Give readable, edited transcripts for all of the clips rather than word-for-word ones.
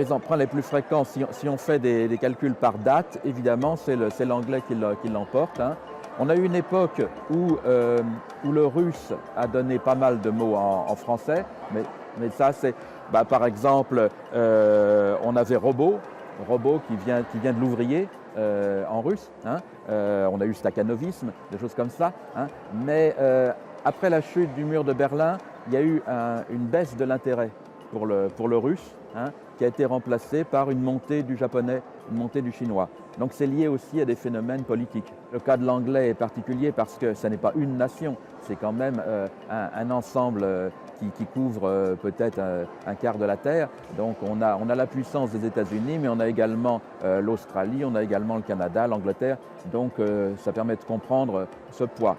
Les emprunts les plus fréquents, si on fait des calculs par date, évidemment, c'est l'anglais qui l'emporte, hein. On a eu une époque où le russe a donné pas mal de mots en français, mais ça c'est, par exemple, on avait robot qui vient de l'ouvrier en russe, hein. On a eu stakhanovisme, des choses comme ça, hein. Mais après la chute du mur de Berlin, il y a eu une baisse de l'intérêt pour le russe, hein, qui a été remplacée par une montée du japonais, une montée du chinois. Donc c'est lié aussi à des phénomènes politiques. Le cas de l'anglais est particulier parce que ce n'est pas une nation, c'est quand même un ensemble qui couvre peut-être un quart de la Terre. Donc on a la puissance des États-Unis, mais on a également l'Australie, on a également le Canada, l'Angleterre. Donc ça permet de comprendre ce poids.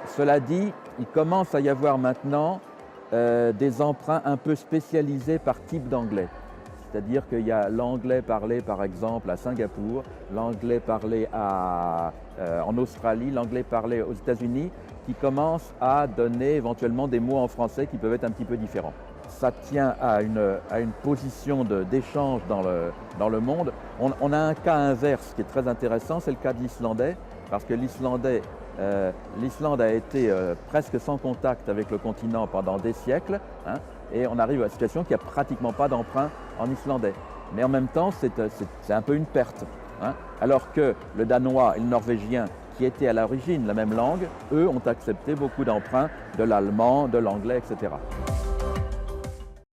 Cela dit, il commence à y avoir maintenant des emprunts un peu spécialisés par type d'anglais. C'est-à-dire qu'il y a l'anglais parlé par exemple à Singapour, l'anglais parlé en Australie, l'anglais parlé aux États-Unis, qui commence à donner éventuellement des mots en français qui peuvent être un petit peu différents. Ça tient à une position d'échange dans le monde. On a un cas inverse qui est très intéressant, c'est le cas de l'islandais, parce que l'Islande a été presque sans contact avec le continent pendant des siècles, hein, et on arrive à une situation qui n'a pratiquement pas d'emprunt en islandais. Mais en même temps, c'est un peu une perte, hein, alors que le danois et le norvégien, qui étaient à l'origine la même langue, eux ont accepté beaucoup d'emprunts de l'allemand, de l'anglais, etc.